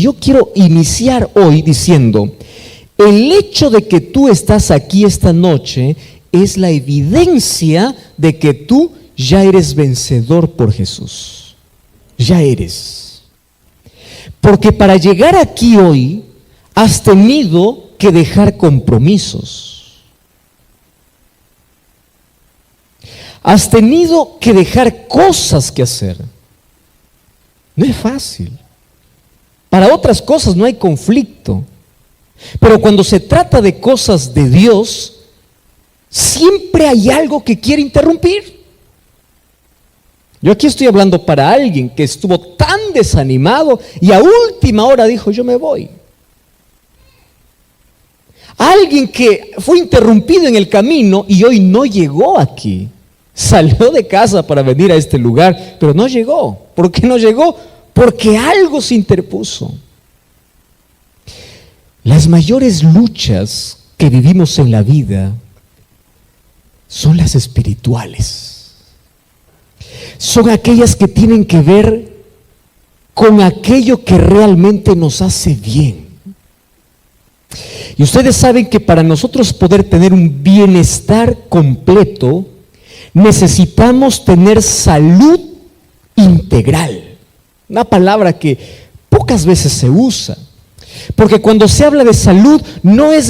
yo quiero iniciar hoy diciendo, el hecho de que tú estás aquí esta noche es la evidencia de que tú ya eres vencedor por Jesús. Ya eres. Porque para llegar aquí hoy has tenido que dejar compromisos. Has tenido que dejar cosas que hacer. No es fácil. Para otras cosas no hay conflicto. Pero cuando se trata de cosas de Dios, siempre hay algo que quiere interrumpir. Yo aquí estoy hablando para alguien que estuvo tan desanimado y a última hora dijo, yo me voy. Alguien que fue interrumpido en el camino y hoy no llegó aquí. Salió de casa para venir a este lugar, pero no llegó. ¿Por qué no llegó? Porque algo se interpuso. Las mayores luchas que vivimos en la vida son las espirituales. Son aquellas que tienen que ver con aquello que realmente nos hace bien. Y ustedes saben que para nosotros poder tener un bienestar completo, necesitamos tener salud integral. Una palabra que pocas veces se usa. Porque cuando se habla de salud, no es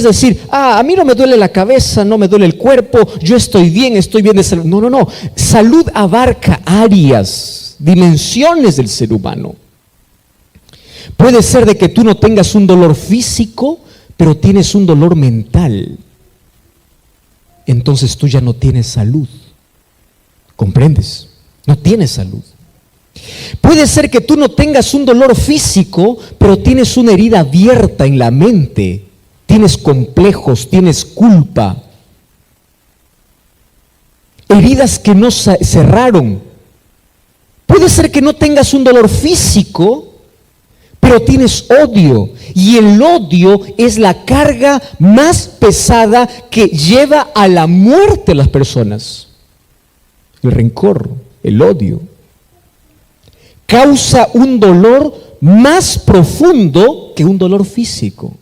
decir, a mí no me duele la cabeza, no me duele el cuerpo, yo estoy bien de salud. No. Salud abarca áreas, dimensiones del ser humano. Puede ser de que tú no tengas un dolor físico, pero tienes un dolor mental. Entonces tú ya no tienes salud. ¿Comprendes? No tienes salud. Puede ser que tú no tengas un dolor físico, pero tienes una herida abierta en la mente. Tienes complejos, tienes culpa. Heridas que no cerraron. Puede ser que no tengas un dolor físico, pero tienes odio. Y el odio es la carga más pesada que lleva a la muerte a las personas. El rencor, el odio, causa un dolor más profundo que un dolor físico.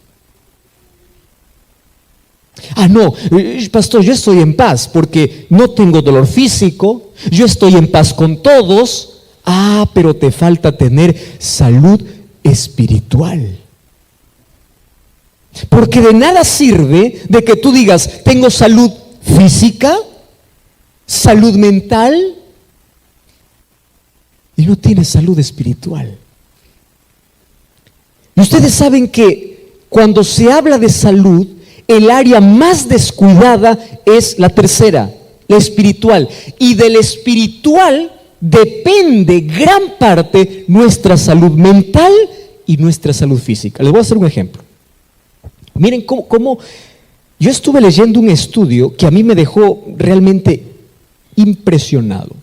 No, pastor, yo estoy en paz porque no tengo dolor físico, yo estoy en paz con todos. Pero te falta tener salud espiritual. Porque de nada sirve de que tú digas, tengo salud física, salud mental, y no tienes salud espiritual. Y ustedes saben que cuando se habla de salud, el área más descuidada es la tercera, la espiritual. Y del espiritual depende gran parte nuestra salud mental y nuestra salud física. Les voy a hacer un ejemplo. Miren cómo yo estuve leyendo un estudio que a mí me dejó realmente impresionado.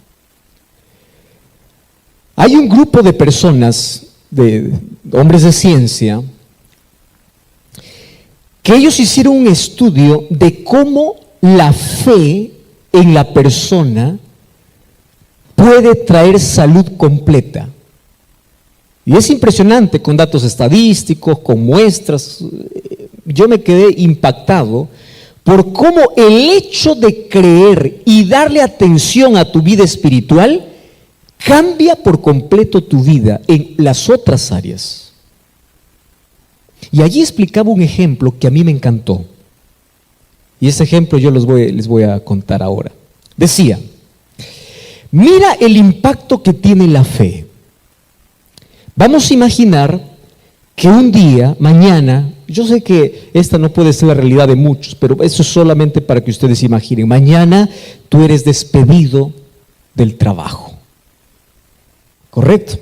Hay un grupo de personas, de hombres de ciencia, que ellos hicieron un estudio de cómo la fe en la persona puede traer salud completa. Y es impresionante, con datos estadísticos, con muestras. Yo me quedé impactado por cómo el hecho de creer y darle atención a tu vida espiritual cambia por completo tu vida en las otras áreas. Y allí explicaba un ejemplo que a mí me encantó. Y ese ejemplo yo les voy a contar ahora. Decía, mira el impacto que tiene la fe. Vamos a imaginar que un día, mañana, yo sé que esta no puede ser la realidad de muchos, pero eso es solamente para que ustedes imaginen. Mañana tú eres despedido del trabajo. ¿Correcto?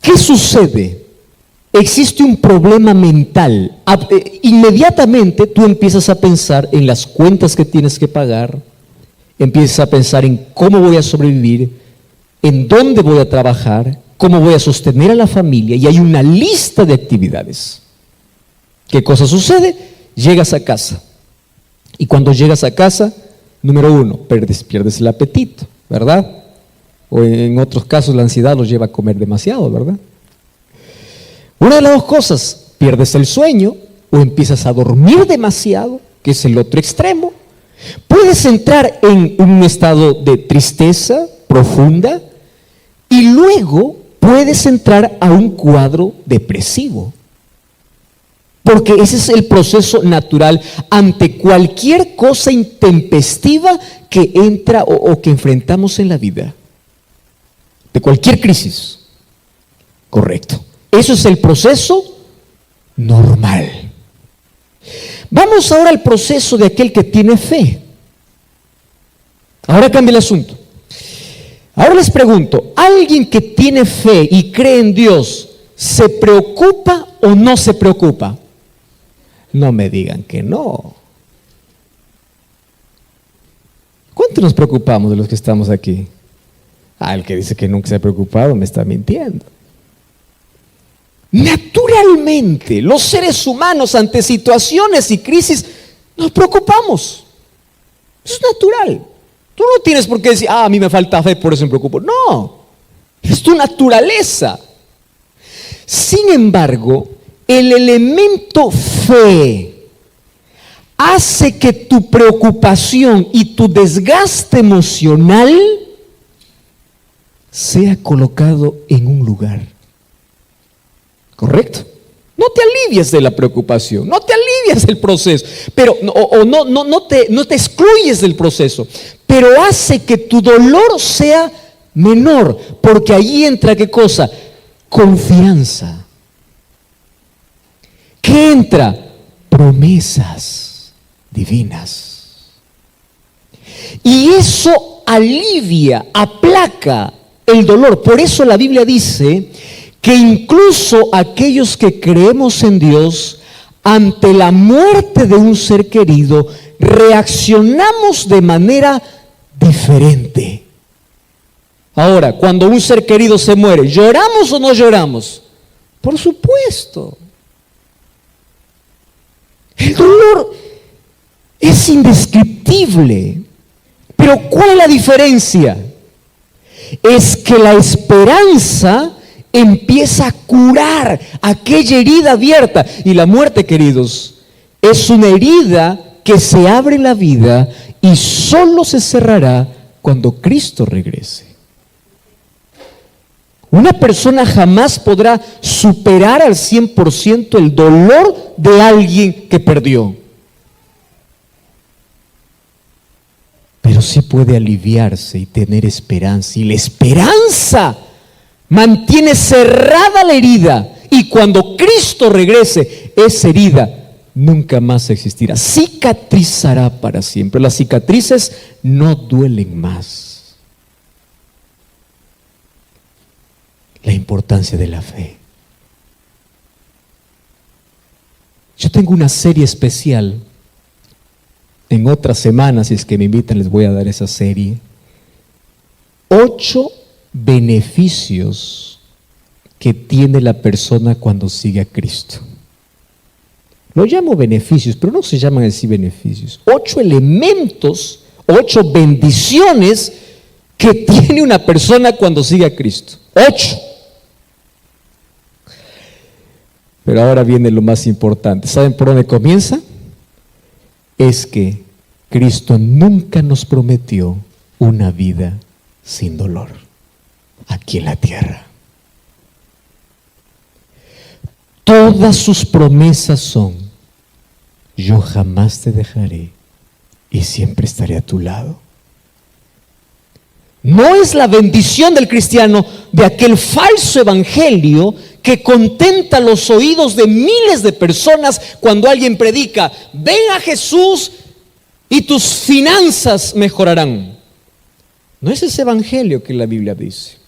¿Qué sucede? Existe un problema mental. Inmediatamente tú empiezas a pensar en las cuentas que tienes que pagar, empiezas a pensar en cómo voy a sobrevivir, en dónde voy a trabajar, cómo voy a sostener a la familia, y hay una lista de actividades. ¿Qué cosa sucede? Llegas a casa. Y cuando llegas a casa, número uno, pierdes el apetito, ¿verdad? O en otros casos la ansiedad los lleva a comer demasiado, ¿verdad? Una de las dos cosas, pierdes el sueño o empiezas a dormir demasiado, que es el otro extremo. Puedes entrar en un estado de tristeza profunda y luego puedes entrar a un cuadro depresivo. Porque ese es el proceso natural ante cualquier cosa intempestiva que entra o que enfrentamos en la vida. De cualquier crisis. Correcto. Eso es el proceso normal. Vamos ahora al proceso de aquel que tiene fe. Ahora cambia el asunto. Ahora les pregunto, ¿alguien que tiene fe y cree en Dios se preocupa o no se preocupa? No me digan que no. ¿Cuánto nos preocupamos de los que estamos aquí? El que dice que nunca se ha preocupado me está mintiendo. Naturalmente, los seres humanos ante situaciones y crisis nos preocupamos. Eso es natural. Tú no tienes por qué decir, a mí me falta fe, por eso me preocupo. No, es tu naturaleza. Sin embargo, el elemento fe hace que tu preocupación y tu desgaste emocional sea colocado en un lugar. ¿Correcto? No te alivias de la preocupación, no te alivias del proceso, pero no te excluyes del proceso, pero hace que tu dolor sea menor, porque ahí entra ¿qué cosa? Confianza. ¿Qué entra? Promesas divinas. Y eso alivia, aplaca el dolor. Por eso la Biblia dice que incluso aquellos que creemos en Dios, ante la muerte de un ser querido, reaccionamos de manera diferente. Ahora, cuando un ser querido se muere, ¿lloramos o no lloramos? Por supuesto. El dolor es indescriptible. Pero ¿cuál es la diferencia? Es que la esperanza empieza a curar aquella herida abierta. Y la muerte, queridos, es una herida que se abre en la vida y solo se cerrará cuando Cristo regrese. Una persona jamás podrá superar al 100% el dolor de alguien que perdió. Pero sí puede aliviarse y tener esperanza. Y la esperanza mantiene cerrada la herida. Y cuando Cristo regrese, esa herida nunca más existirá. Cicatrizará para siempre. Las cicatrices no duelen más. La importancia de la fe. Yo tengo una serie especial. En otras semanas, si es que me invitan, les voy a dar esa serie. 8 beneficios que tiene la persona cuando sigue a Cristo. Lo llamo beneficios, pero no se llaman así beneficios. 8 elementos, 8 bendiciones que tiene una persona cuando sigue a Cristo. 8. Pero ahora viene lo más importante. ¿Saben por dónde comienza? Es que Cristo nunca nos prometió una vida sin dolor aquí en la tierra. Todas sus promesas son: yo jamás te dejaré y siempre estaré a tu lado. No es la bendición del cristiano de aquel falso evangelio que contenta los oídos de miles de personas cuando alguien predica: ven a Jesús y tus finanzas mejorarán. No es ese evangelio que la Biblia dice.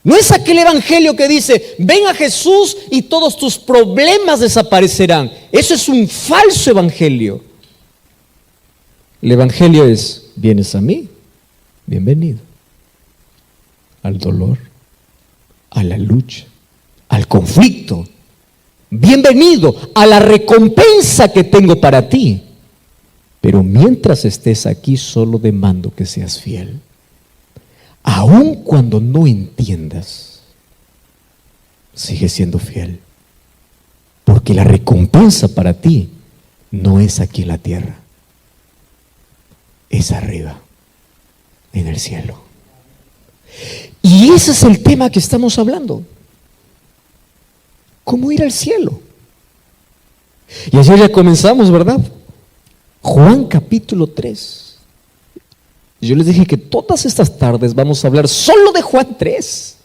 No es aquel evangelio que dice: ven a Jesús y todos tus problemas desaparecerán. Eso es un falso evangelio. El evangelio es: vienes a mí, bienvenido al dolor, a la lucha, al conflicto. Bienvenido a la recompensa que tengo para ti. Pero mientras estés aquí, solo demando que seas fiel. Aun cuando no entiendas, sigue siendo fiel. Porque la recompensa para ti no es aquí en la tierra, es arriba, en el cielo. Y ese es el tema que estamos hablando. ¿Cómo ir al cielo? Y ayer ya comenzamos, ¿verdad? Juan capítulo 3. Yo les dije que todas estas tardes vamos a hablar solo de Juan 3.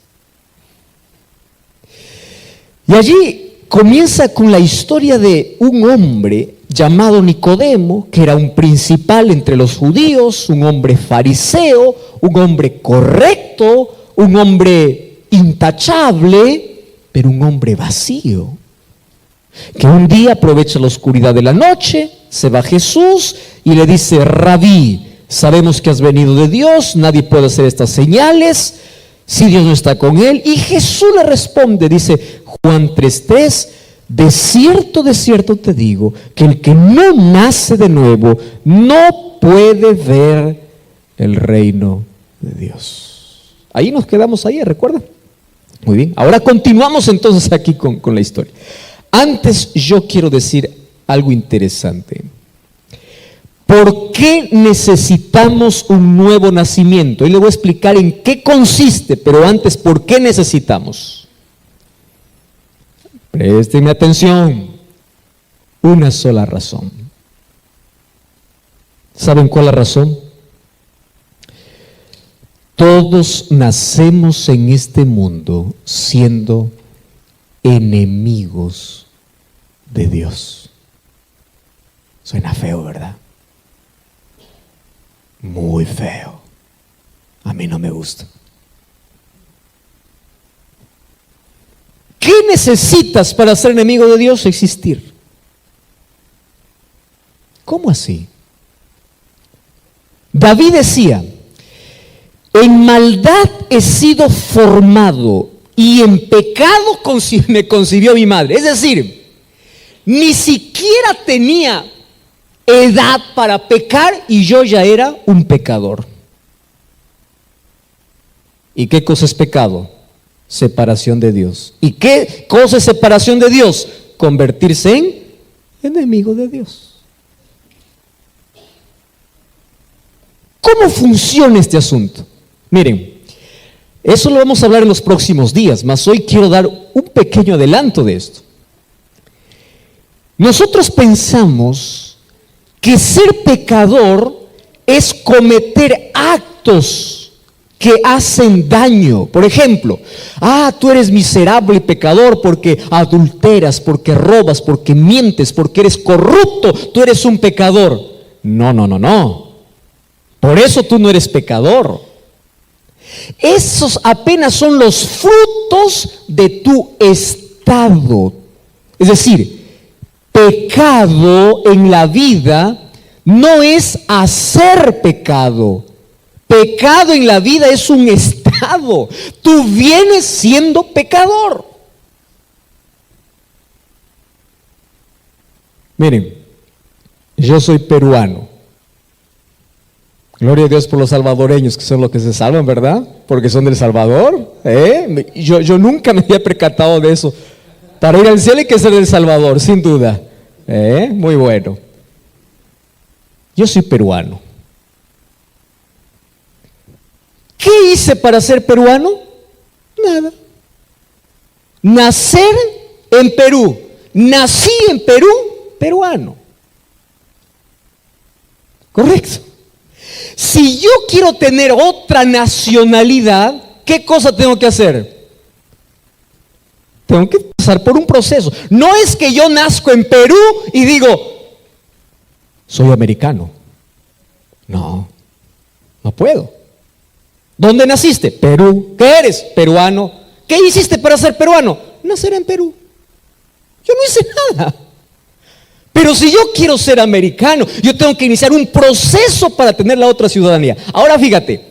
Y allí comienza con la historia de un hombre llamado Nicodemo, que era un principal entre los judíos, un hombre fariseo, un hombre correcto, un hombre intachable, pero un hombre vacío, que un día aprovecha la oscuridad de la noche, se va a Jesús y le dice: Rabí, sabemos que has venido de Dios, nadie puede hacer estas señales si Dios no está con él. Y Jesús le responde, dice Juan 3:3, de cierto te digo, que el que no nace de nuevo no puede ver el reino de Dios. Ahí nos quedamos ayer, ¿recuerdan? Muy bien, ahora continuamos entonces aquí con la historia. Antes yo quiero decir algo interesante. ¿Por qué necesitamos un nuevo nacimiento? Y le voy a explicar en qué consiste, pero antes, ¿por qué necesitamos? Présteme atención. Una sola razón. ¿Saben cuál es la razón? Todos nacemos en este mundo siendo enemigos de Dios. Suena feo, ¿verdad? Muy feo. A mí no me gusta. ¿Qué necesitas para ser enemigo de Dios? Existir. ¿Cómo así? David decía: en maldad he sido formado y en pecado me concibió mi madre. Es decir, ni siquiera tenía edad para pecar y yo ya era un pecador. ¿Y qué cosa es pecado? Separación de Dios. ¿Y qué cosa es separación de Dios? Convertirse en enemigo de Dios. ¿Cómo funciona este asunto? Miren, eso lo vamos a hablar en los próximos días, mas hoy quiero dar un pequeño adelanto de esto. Nosotros pensamos que ser pecador es cometer actos que hacen daño. Por ejemplo, tú eres miserable y pecador porque adulteras, porque robas, porque mientes, porque eres corrupto, tú eres un pecador. No. Por eso tú no eres pecador. Esos apenas son los frutos de tu estado. Es decir, pecado en la vida no es hacer pecado. Pecado en la vida es un estado. Tú vienes siendo pecador. Miren, yo soy peruano. Gloria a Dios por los salvadoreños, que son los que se salvan, ¿verdad? Porque son del Salvador. Yo nunca me había percatado de eso. Para ir al cielo hay que ser del Salvador, sin duda. Muy bueno. Yo soy peruano. ¿Qué hice para ser peruano? Nada. Nacer en Perú. Nací en Perú, peruano. ¿Correcto? Si yo quiero tener otra nacionalidad, ¿qué cosa tengo que hacer? Tengo que pasar por un proceso. No es que yo nazco en Perú y digo, soy americano. No puedo. ¿Dónde naciste? Perú. ¿Qué eres? Peruano. ¿Qué hiciste para ser peruano? Nacer en Perú. Yo no hice nada. Pero si yo quiero ser americano, yo tengo que iniciar un proceso para tener la otra ciudadanía. Ahora fíjate,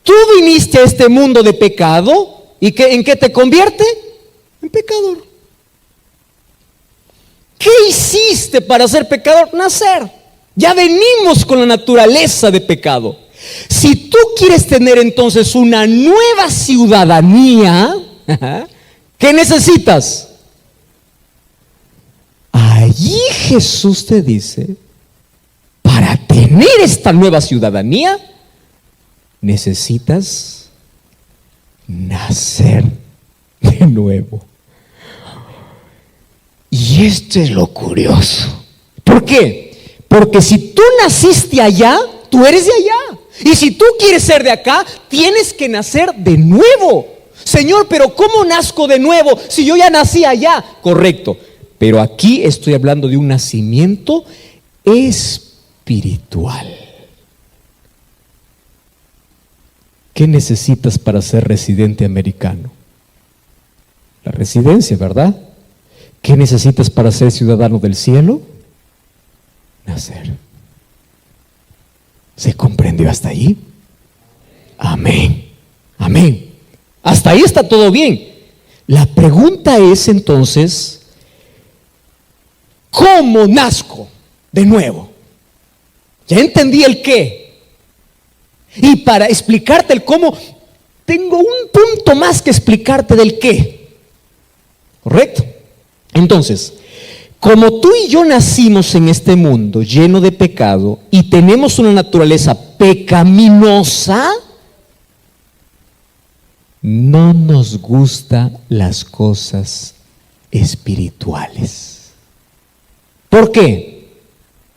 tú viniste a este mundo de pecado y ¿en qué te convierte? En pecador. ¿Qué hiciste para ser pecador? Nacer. Ya venimos con la naturaleza de pecado. Si tú quieres tener entonces una nueva ciudadanía, ¿Qué necesitas? Allí Jesús te dice, para tener esta nueva ciudadanía, necesitas nacer de nuevo. Y esto es lo curioso. ¿Por qué? Porque si tú naciste allá, tú eres de allá. Y si tú quieres ser de acá, tienes que nacer de nuevo. Señor, pero ¿cómo nazco de nuevo si yo ya nací allá? Correcto, pero aquí estoy hablando de un nacimiento espiritual. ¿Qué necesitas para ser residente americano? La residencia, ¿verdad? ¿Qué necesitas para ser ciudadano del cielo? Nacer. ¿Se comprendió hasta ahí? Amén. Amén. Hasta ahí está todo bien. La pregunta es entonces, ¿cómo nazco de nuevo? Ya entendí el qué. Y para explicarte el cómo, tengo un punto más que explicarte del qué. ¿Correcto? Entonces, como tú y yo nacimos en este mundo lleno de pecado y tenemos una naturaleza pecaminosa, no nos gustan las cosas espirituales. ¿Por qué?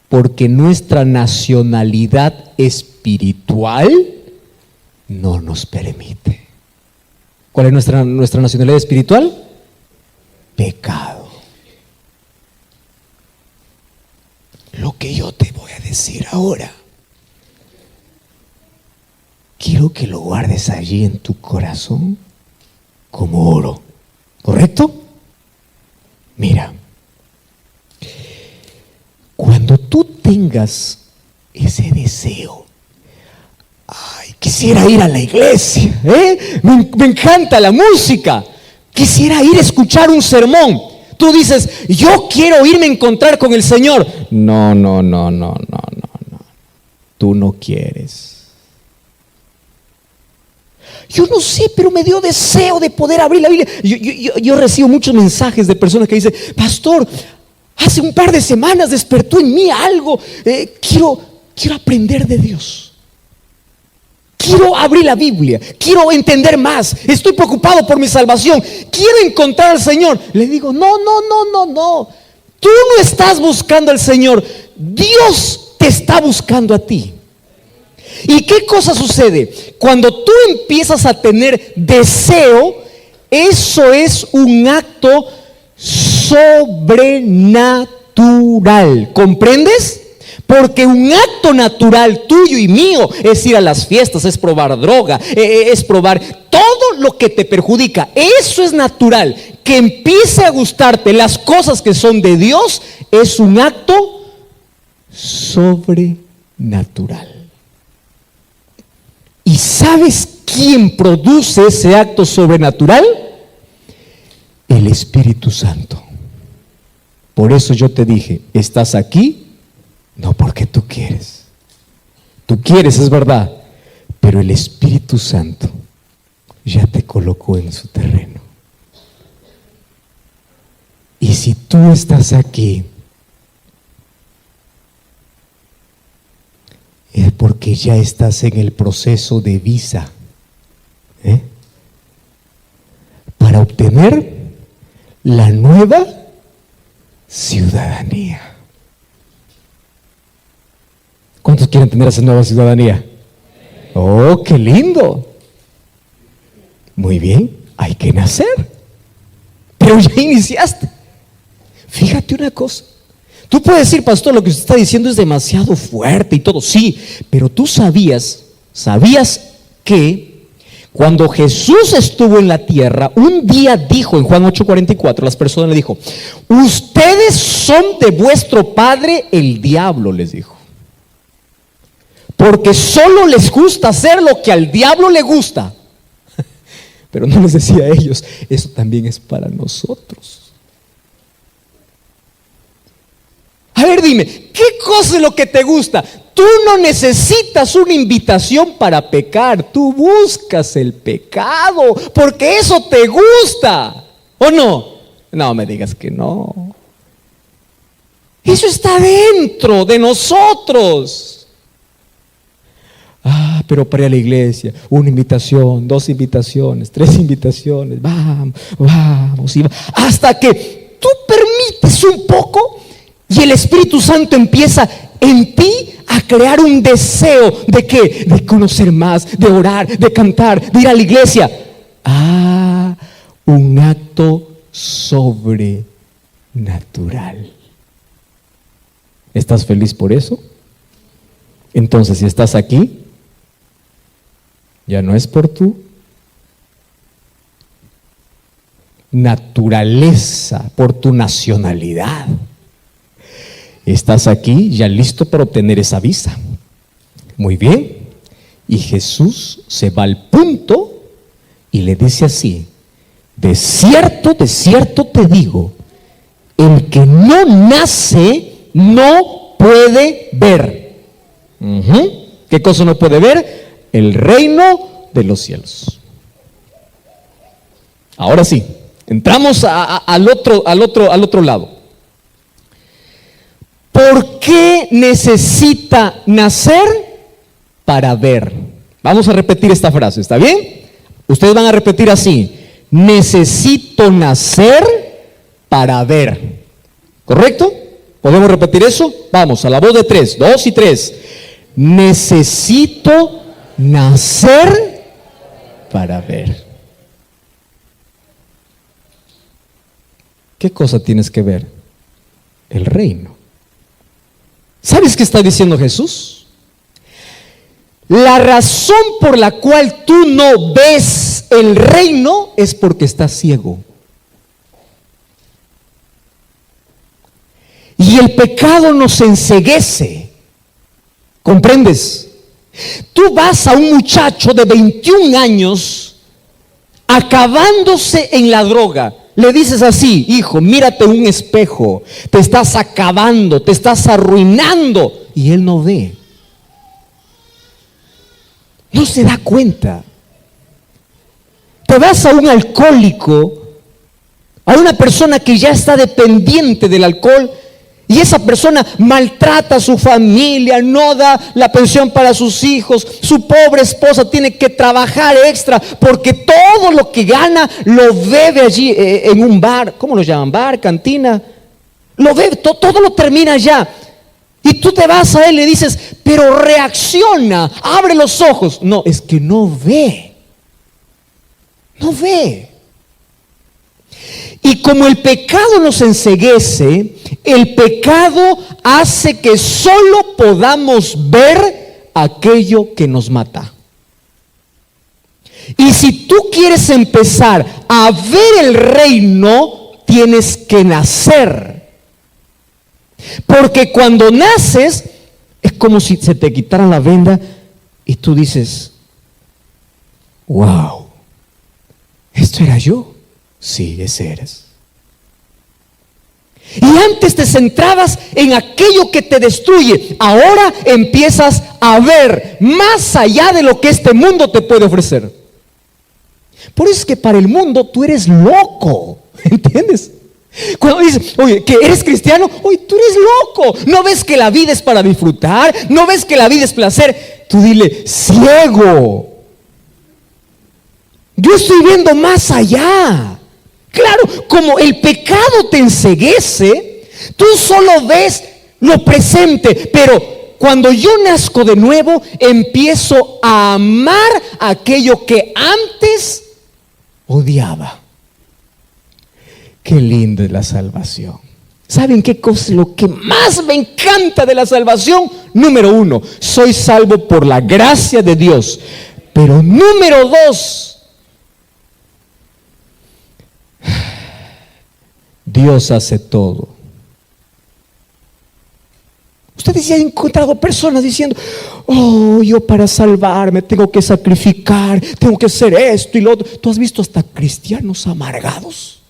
Porque nuestra nacionalidad espiritual no nos permite. ¿Cuál es nuestra nacionalidad espiritual? Pecado. Lo que yo te voy a decir ahora, quiero que lo guardes allí en tu corazón como oro. ¿Correcto? Mira, cuando tú tengas ese deseo, ay, quisiera ir a la iglesia, me encanta la música, quisiera ir a escuchar un sermón. Tú dices, yo quiero irme a encontrar con el Señor. No. Tú no quieres. Yo no sé, pero me dio deseo de poder abrir la Biblia. Yo recibo muchos mensajes de personas que dicen, pastor, hace un par de semanas despertó en mí algo. Quiero aprender de Dios. Quiero abrir la Biblia, quiero entender más, estoy preocupado por mi salvación, quiero encontrar al Señor. Le digo, no, tú no estás buscando al Señor, Dios te está buscando a ti. ¿Y qué cosa sucede? Cuando tú empiezas a tener deseo, eso es un acto sobrenatural, ¿comprendes? Porque un acto natural tuyo y mío es ir a las fiestas, es probar droga, es probar todo lo que te perjudica. Eso es natural. Que empiece a gustarte las cosas que son de Dios es un acto sobrenatural. ¿Y sabes quién produce ese acto sobrenatural? El Espíritu Santo. Por eso yo te dije, estás aquí no porque tú quieres. Tú quieres, es verdad, pero el Espíritu Santo ya te colocó en su terreno. Y si tú estás aquí, es porque ya estás en el proceso de visa, para obtener la nueva ciudadanía. ¿Cuántos quieren tener esa nueva ciudadanía? Oh, qué lindo. Muy bien, hay que nacer. Pero ya iniciaste. Fíjate una cosa. Tú puedes decir, pastor, lo que usted está diciendo es demasiado fuerte y todo. Sí, pero tú sabías que cuando Jesús estuvo en la tierra, un día dijo en Juan 8:44, las personas le dijo, ustedes son de vuestro padre el diablo, les dijo. Porque solo les gusta hacer lo que al diablo le gusta. Pero no les decía a ellos, eso también es para nosotros. A ver, dime, ¿qué cosa es lo que te gusta? Tú no necesitas una invitación para pecar, tú buscas el pecado, porque eso te gusta. ¿O no? No me digas que no. Eso está dentro de nosotros. Pero para ir a la iglesia, 1 invitación, 2 invitaciones, 3 invitaciones, vamos, hasta que tú permites un poco y el Espíritu Santo empieza en ti a crear un deseo de ¿qué? De conocer más, de orar, de cantar, de ir a la iglesia. Un acto sobrenatural. ¿Estás feliz por eso? Entonces, si estás aquí, ya no es por tu naturaleza, por tu nacionalidad. Estás aquí ya listo para obtener esa visa. Muy bien. Y Jesús se va al punto y le dice así: de cierto te digo, el que no nace no puede ver. ¿Qué cosa no puede ver? El reino de los cielos. Ahora sí, entramos al otro lado. ¿Por qué necesita nacer? Para ver. Vamos a repetir esta frase, ¿está bien? Ustedes van a repetir así: necesito nacer para ver. ¿Correcto? ¿Podemos repetir eso? Vamos, a la voz de 3, 2 y 3. Necesito nacer para ver. ¿Qué cosa tienes que ver? El reino. ¿Sabes qué está diciendo Jesús? La razón por la cual tú no ves el reino es porque estás ciego. Y el pecado nos enceguece. ¿Comprendes? Tú vas a un muchacho de 21 años acabándose en la droga. Le dices así: hijo, mírate en un espejo, te estás acabando, te estás arruinando. Y él no ve. No se da cuenta. Te vas a un alcohólico, a una persona que ya está dependiente del alcohol, y esa persona maltrata a su familia, no da la pensión para sus hijos, su pobre esposa tiene que trabajar extra porque todo lo que gana lo bebe allí en un bar. ¿Cómo lo llaman? Bar, cantina. Lo bebe, todo lo termina allá. Y tú te vas a él y le dices: pero reacciona, abre los ojos. No, es que no ve. No ve. Y como el pecado nos enceguece, el pecado hace que solo podamos ver aquello que nos mata. Y si tú quieres empezar a ver el reino, tienes que nacer. Porque cuando naces, es como si se te quitara la venda y tú dices: wow, ¿esto era yo? Sí, ese eres. Y antes te centrabas en aquello que te destruye. Ahora empiezas a ver más allá de lo que este mundo te puede ofrecer. Por eso es que para el mundo tú eres loco. ¿Entiendes? Cuando dices: oye, que eres cristiano, oye, tú eres loco. ¿No ves que la vida es para disfrutar? ¿No ves que la vida es placer? Tú dile: ciego. Yo estoy viendo más allá. Claro, como el pecado te enceguece, tú solo ves lo presente, pero cuando yo nazco de nuevo, empiezo a amar aquello que antes odiaba. Qué lindo es la salvación. ¿Saben qué cosa es lo que más me encanta de la salvación? Número 1, soy salvo por la gracia de Dios. Pero número 2, Dios hace todo. Ustedes ya han encontrado personas diciendo: oh, yo para salvarme tengo que sacrificar, tengo que hacer esto y lo otro. ¿Tú has visto hasta cristianos amargados?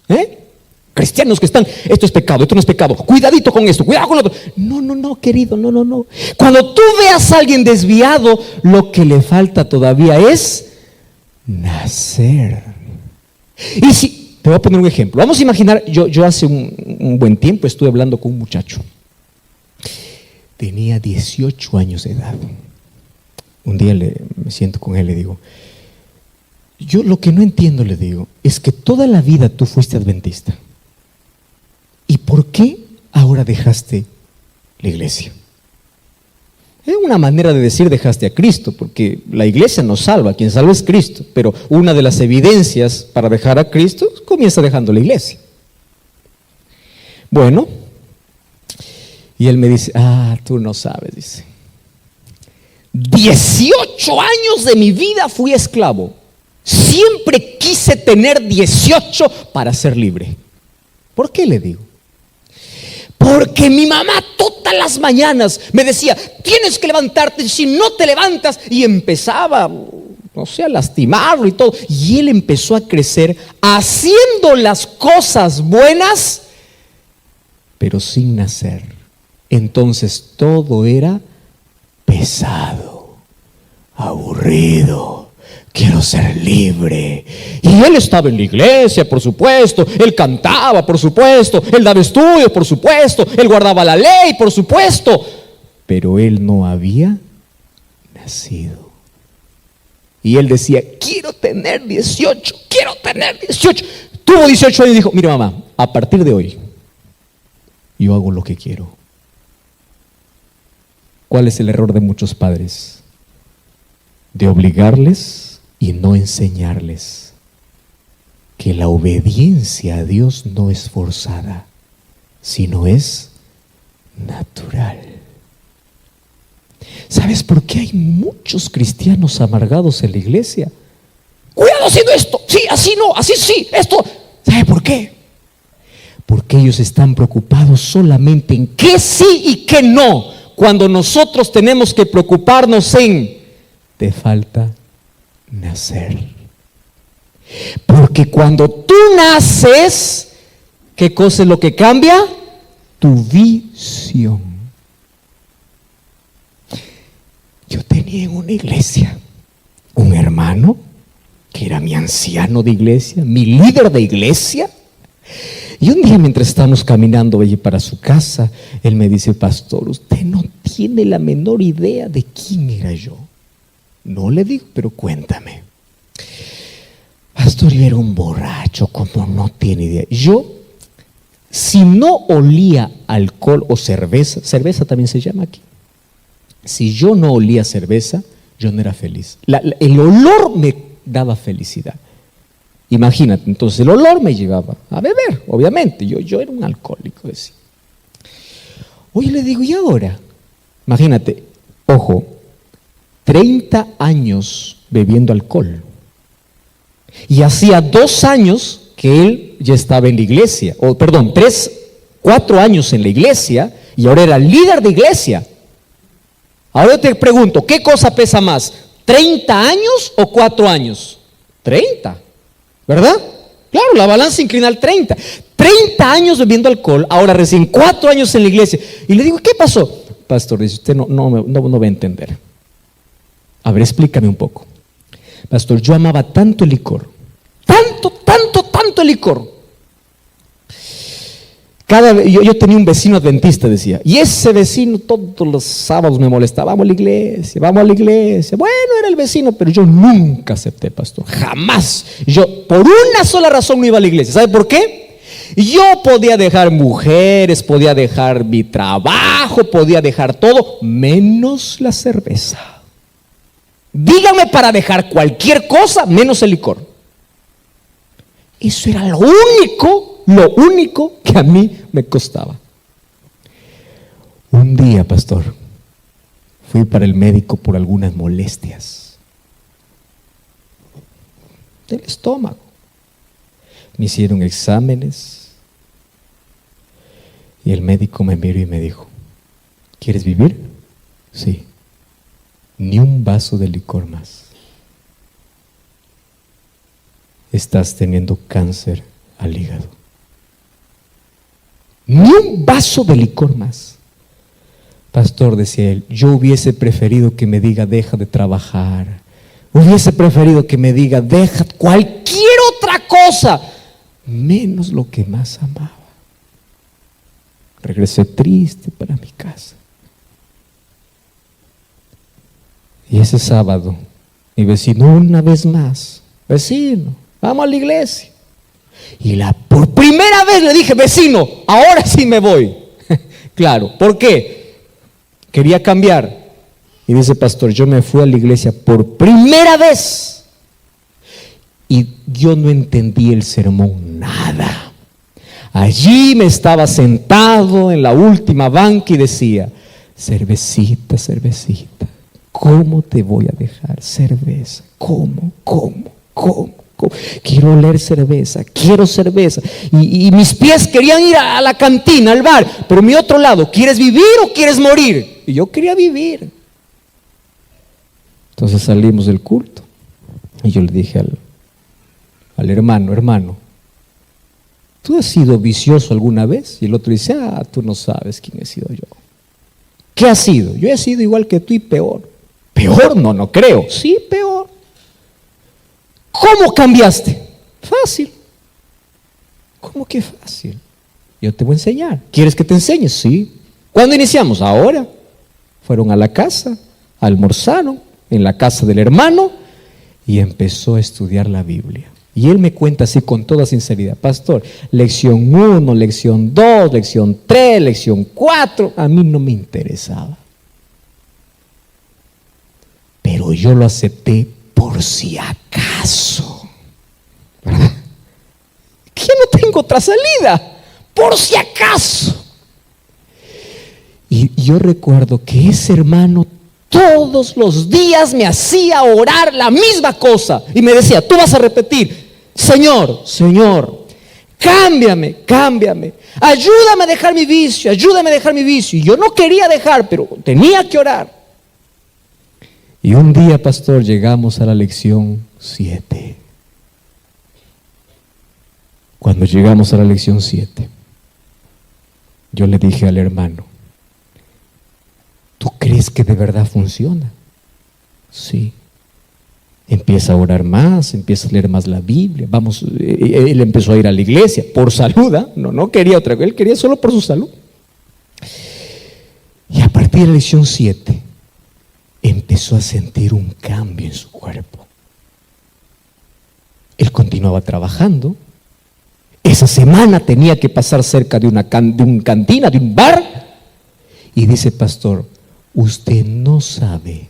Cristianos que están: esto es pecado, esto no es pecado, cuidadito con esto, cuidado con lo otro. No, querido, no. Cuando tú veas a alguien desviado, lo que le falta todavía es nacer. Y si te voy a poner un ejemplo. Vamos a imaginar, yo hace un buen tiempo estuve hablando con un muchacho. Tenía 18 años de edad. Un día me siento con él y le digo, yo lo que no entiendo, le digo, es que toda la vida tú fuiste adventista. ¿Y por qué ahora dejaste la iglesia? Es una manera de decir dejaste a Cristo, porque la iglesia nos salva, quien salva es Cristo, pero una de las evidencias para dejar a Cristo comienza dejando la iglesia. Bueno, y él me dice, tú no sabes, dice, 18 años de mi vida fui esclavo, siempre quise tener 18 para ser libre. ¿Por qué le digo? Porque mi mamá todas las mañanas me decía, tienes que levantarte, si no te levantas, y empezaba, no sé, a lastimarlo y todo, y él empezó a crecer haciendo las cosas buenas, pero sin nacer. Entonces todo era pesado, aburrido. Quiero ser libre. Y él estaba en la iglesia, por supuesto. Él cantaba, por supuesto. Él daba estudios, por supuesto. Él guardaba la ley, por supuesto. Pero él no había nacido. Y él decía, quiero tener 18, quiero tener 18. Tuvo 18 años y dijo, mira mamá, a partir de hoy, yo hago lo que quiero. ¿Cuál es el error de muchos padres? De obligarles y no enseñarles que la obediencia a Dios no es forzada, sino es natural. ¿Sabes por qué hay muchos cristianos amargados en la iglesia? Cuidado haciendo esto, sí, así no, así sí, esto. ¿Sabe por qué? Porque ellos están preocupados solamente en qué sí y qué no, cuando nosotros tenemos que preocuparnos en te falta nacer. Porque cuando tú naces, ¿qué cosa es lo que cambia? Tu visión. Yo tenía en una iglesia un hermano que era mi anciano de iglesia, mi líder de iglesia. Y un día, mientras estábamos caminando allí para su casa, él me dice, pastor, usted no tiene la menor idea de quién era yo. No le digo, pero cuéntame. Pastor, yo era un borracho, como no tiene idea. Yo, si no olía alcohol o cerveza también se llama aquí. Si yo no olía cerveza, yo no era feliz. El olor me daba felicidad. Imagínate, entonces el olor me llevaba a beber, obviamente. Yo era un alcohólico, decía. Oye, le digo, ¿y ahora? Imagínate, ojo, 30 años bebiendo alcohol. Y hacía 2 años que él ya estaba en la iglesia, 4 años en la iglesia, y ahora era líder de iglesia. Ahora yo te pregunto, ¿qué cosa pesa más? ¿30 años o 4 años? 30, ¿verdad? Claro, la balanza inclina al 30. 30 años bebiendo alcohol, ahora recién 4 años en la iglesia. Y le digo, ¿qué pasó? Pastor, dice, usted no va a entender. A ver, explícame un poco. Pastor, yo amaba tanto el licor, tanto el licor. Yo tenía un vecino adventista, decía, y ese vecino todos los sábados me molestaba, vamos a la iglesia. Bueno, era el vecino, pero yo nunca acepté, pastor, jamás. Yo por una sola razón no iba a la iglesia. ¿Sabe por qué? Yo podía dejar mujeres, podía dejar mi trabajo, podía dejar todo, menos la cerveza. Dígame para dejar cualquier cosa, menos el licor. Eso era lo único que a mí me costaba. Un día, pastor, fui para el médico por algunas molestias del estómago. Me hicieron exámenes y el médico me miró y me dijo, ¿quieres vivir? Sí. Ni un vaso de licor más. Estás teniendo cáncer al hígado. Ni un vaso de licor más. Pastor, decía él, yo hubiese preferido que me diga deja de trabajar. Hubiese preferido que me diga deja cualquier otra cosa, menos lo que más amaba. Regresé triste para mi casa. Y ese sábado, mi vecino una vez más, vecino, vamos a la iglesia. Y por primera vez le dije, vecino, ahora sí me voy. Claro, ¿por qué? Quería cambiar. Y dice, pastor, yo me fui a la iglesia por primera vez. Y yo no entendí el sermón, nada. Allí me estaba sentado en la última banca y decía, cervecita, cervecita, ¿cómo te voy a dejar cerveza? ¿Cómo? Quiero oler cerveza, quiero cerveza. Y mis pies querían ir a la cantina, al bar, pero mi otro lado, ¿quieres vivir o quieres morir? Y yo quería vivir. Entonces salimos del culto y yo le dije al hermano, ¿tú has sido vicioso alguna vez? Y el otro dice, tú no sabes quién he sido yo. ¿Qué has sido? Yo he sido igual que tú y peor. ¿Peor? No creo. Sí, peor. ¿Cómo cambiaste? Fácil. ¿Cómo que fácil? Yo te voy a enseñar. ¿Quieres que te enseñe? Sí. ¿Cuándo iniciamos? Ahora. Fueron a la casa, almorzaron en la casa del hermano y empezó a estudiar la Biblia. Y él me cuenta así con toda sinceridad, pastor, lección 1, lección 2, lección 3, lección 4, a mí no me interesaba. Pero yo lo acepté por si acaso, ¿verdad? Que no tengo otra salida, por si acaso. Y yo recuerdo que ese hermano todos los días me hacía orar la misma cosa y me decía, tú vas a repetir, Señor, cámbiame, ayúdame a dejar mi vicio, Y yo no quería dejar, pero tenía que orar. Y un día, pastor, llegamos a la lección 7. Cuando llegamos a la lección 7, yo le dije al hermano, ¿tú crees que de verdad funciona? Sí. Empieza a orar más, empieza a leer más la Biblia. Él empezó a ir a la iglesia por salud, no quería otra cosa, él quería solo por su salud. Y a partir de la lección 7, empezó a sentir un cambio en su cuerpo. Él continuaba trabajando. Esa semana tenía que pasar cerca de una cantina, de un bar. Y dice, pastor, usted no sabe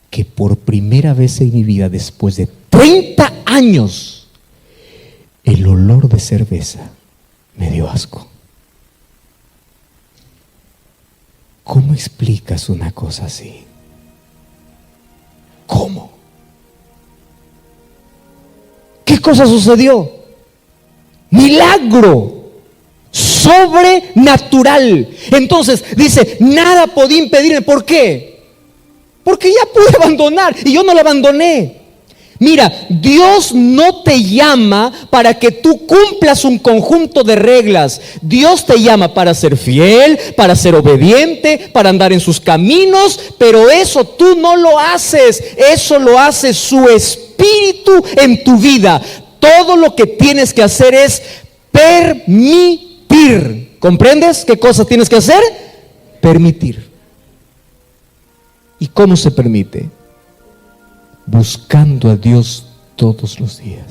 que por primera vez en mi vida, después de 30 años, el olor de cerveza me dio asco. ¿Cómo explicas una cosa así? ¿Cómo? ¿Qué cosa sucedió? Milagro sobrenatural. Entonces dice, nada podía impedirme. ¿Por qué? Porque ya pude abandonar y yo no lo abandoné. Mira, Dios no te llama para que tú cumplas un conjunto de reglas. Dios te llama para ser fiel, para ser obediente, para andar en sus caminos, pero eso tú no lo haces, eso lo hace su Espíritu en tu vida. Todo lo que tienes que hacer es permitir. ¿Comprendes qué cosa tienes que hacer? Permitir. ¿Y cómo se permite? Buscando a Dios todos los días.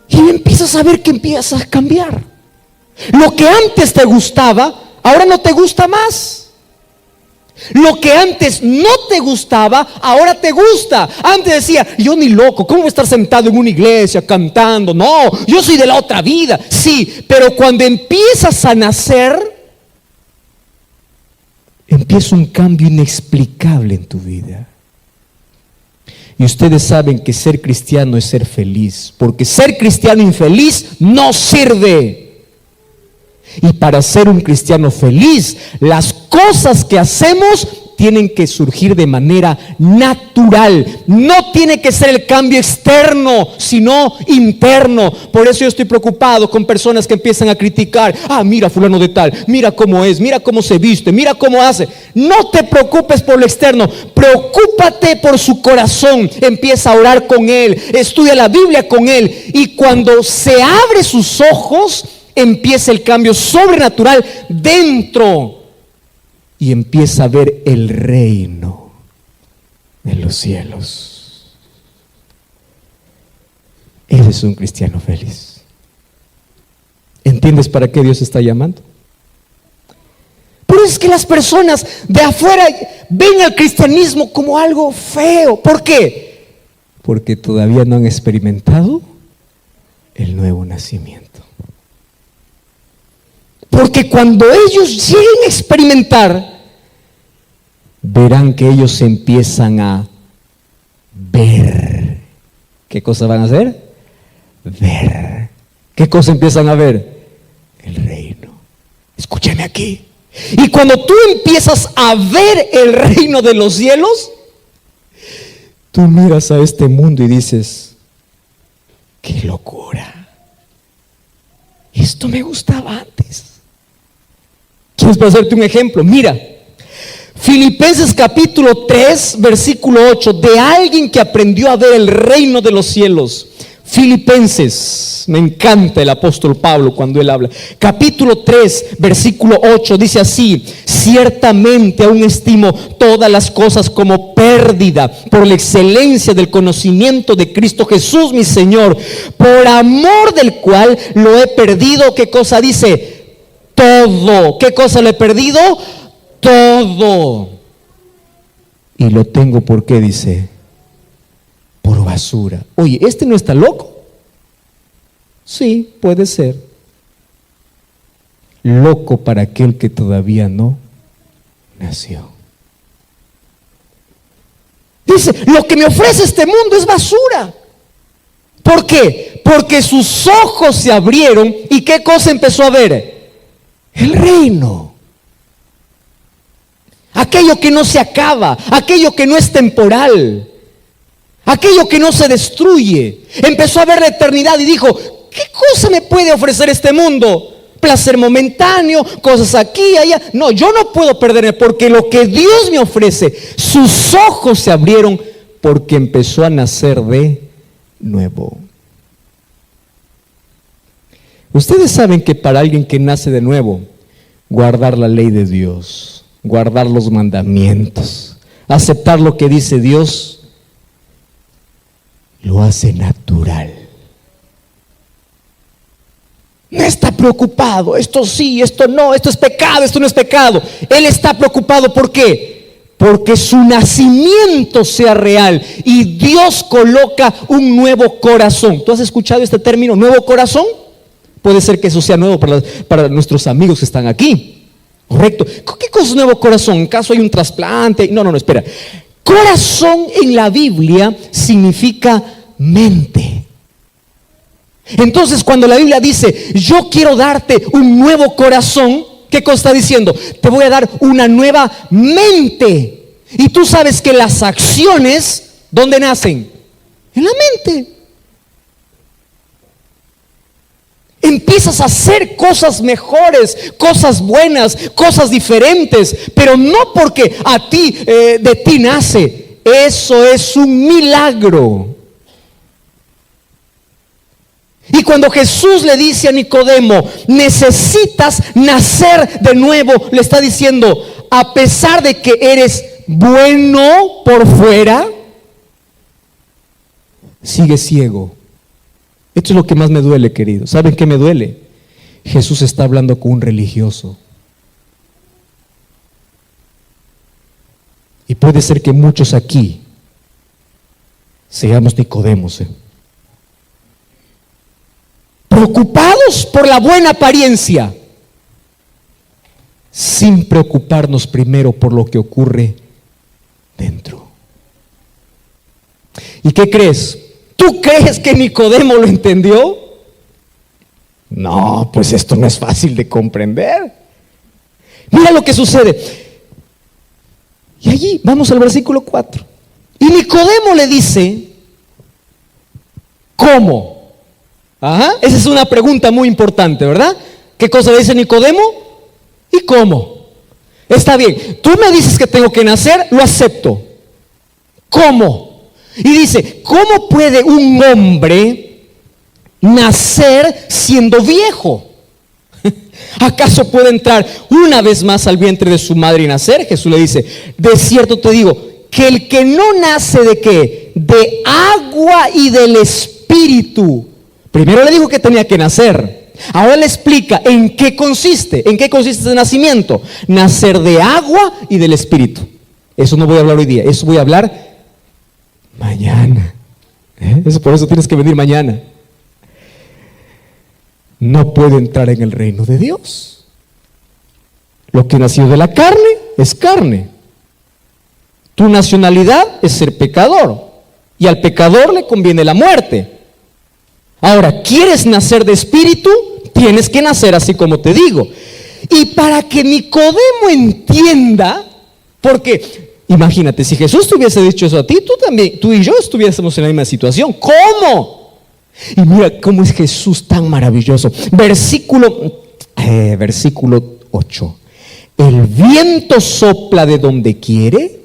Y empiezas a ver que empiezas a cambiar. Lo que antes te gustaba, ahora no te gusta más. Lo que antes no te gustaba, ahora te gusta. Antes decía, yo ni loco, ¿cómo voy a estar sentado en una iglesia cantando? No, yo soy de la otra vida. Sí, pero cuando empiezas a nacer, empieza un cambio inexplicable en tu vida. Y ustedes saben que ser cristiano es ser feliz, porque ser cristiano infeliz no sirve. Y para ser un cristiano feliz, las cosas que hacemos tienen que surgir de manera natural. No tiene que ser el cambio externo, sino interno. Por eso yo estoy preocupado con personas que empiezan a criticar. Mira fulano de tal, mira cómo es, mira cómo se viste, mira cómo hace. No te preocupes por lo externo, preocúpate por su corazón. Empieza a orar con él, estudia la Biblia con él, y cuando se abre sus ojos, empieza el cambio sobrenatural dentro y empieza a ver el reino de los cielos. Ese es un cristiano feliz. ¿Entiendes para qué Dios está llamando? Pero es que las personas de afuera ven al cristianismo como algo feo. ¿Por qué? Porque todavía no han experimentado el nuevo nacimiento. Porque cuando ellos lleguen a experimentar, verán que ellos empiezan a ver. ¿Qué cosa van a hacer? Ver. ¿Qué cosa empiezan a ver? El reino. Escúchame aquí. Y cuando tú empiezas a ver el reino de los cielos, tú miras a este mundo y dices: ¡qué locura! Esto me gustaba antes. ¿Quieres hacerte un ejemplo? Mira, Filipenses capítulo 3, versículo 8, de alguien que aprendió a ver el reino de los cielos. Filipenses, me encanta el apóstol Pablo cuando él habla. Capítulo 3, versículo 8, dice así: ciertamente aún estimo todas las cosas como pérdida por la excelencia del conocimiento de Cristo Jesús mi Señor, por amor del cual lo he perdido. ¿Qué cosa dice? Todo. ¿Qué cosa lo he perdido? Todo. Y lo tengo, ¿por qué? Dice, por basura. Oye, ¿este no está loco? Sí, puede ser. Loco para aquel que todavía no nació. Dice, lo que me ofrece este mundo es basura. ¿Por qué? Porque sus ojos se abrieron y ¿qué cosa empezó a ver? El reino. Aquello que no se acaba, aquello que no es temporal, aquello que no se destruye. Empezó a ver la eternidad y dijo: ¿qué cosa me puede ofrecer este mundo? Placer momentáneo, cosas aquí, allá. No, yo no puedo perderme, porque lo que Dios me ofrece, sus ojos se abrieron porque empezó a nacer de nuevo. Ustedes saben que para alguien que nace de nuevo, guardar la ley de Dios, guardar los mandamientos, aceptar lo que dice Dios, lo hace natural. No está preocupado, esto sí, esto no, esto es pecado, esto no es pecado. Él está preocupado, ¿por qué? Porque su nacimiento sea real y Dios coloca un nuevo corazón. ¿Tú has escuchado este término, nuevo corazón? Puede ser que eso sea nuevo para nuestros amigos que están aquí. Correcto. ¿Qué cosa es nuevo corazón? ¿En caso hay un trasplante? No, espera. Corazón en la Biblia significa mente. Entonces, cuando la Biblia dice: yo quiero darte un nuevo corazón, ¿qué cosa está diciendo? Te voy a dar una nueva mente. Y tú sabes que las acciones, ¿dónde nacen? En la mente. Empiezas a hacer cosas mejores, cosas buenas, cosas diferentes, pero no porque a ti, de ti nace. Eso es un milagro. Y cuando Jesús le dice a Nicodemo: necesitas nacer de nuevo, le está diciendo: a pesar de que eres bueno por fuera, sigues ciego. Esto es lo que más me duele, querido. ¿Saben qué me duele? Jesús está hablando con un religioso. Y puede ser que muchos aquí seamos Nicodemos, preocupados por la buena apariencia, sin preocuparnos primero por lo que ocurre dentro. ¿Y qué crees? ¿Tú crees que Nicodemo lo entendió? No, pues esto no es fácil de comprender. Mira lo que sucede. Y allí vamos al versículo 4. Y Nicodemo le dice, ¿cómo? Ajá, esa es una pregunta muy importante, ¿verdad? ¿Qué cosa le dice Nicodemo? ¿Y cómo? Está bien, tú me dices que tengo que nacer, lo acepto. ¿Cómo? Y dice, ¿cómo puede un hombre nacer siendo viejo? ¿Acaso puede entrar una vez más al vientre de su madre y nacer? Jesús le dice, de cierto te digo, que el que no nace ¿de qué? De agua y del Espíritu. Primero le dijo que tenía que nacer. Ahora le explica en qué consiste. ¿En qué consiste ese nacimiento? Nacer de agua y del Espíritu. Eso no voy a hablar hoy día, eso voy a hablar mañana. Eso, por eso tienes que venir mañana. No puede entrar en el reino de Dios. Lo que nació de la carne es carne. Tu nacionalidad es ser pecador, y al pecador le conviene la muerte. Ahora, ¿quieres nacer de espíritu? Tienes que nacer así como te digo. Y para que Nicodemo entienda, porque imagínate, si Jesús te hubiese dicho eso a ti, tú y yo estuviésemos en la misma situación. ¿Cómo? Y mira cómo es Jesús tan maravilloso. Versículo 8. El viento sopla de donde quiere,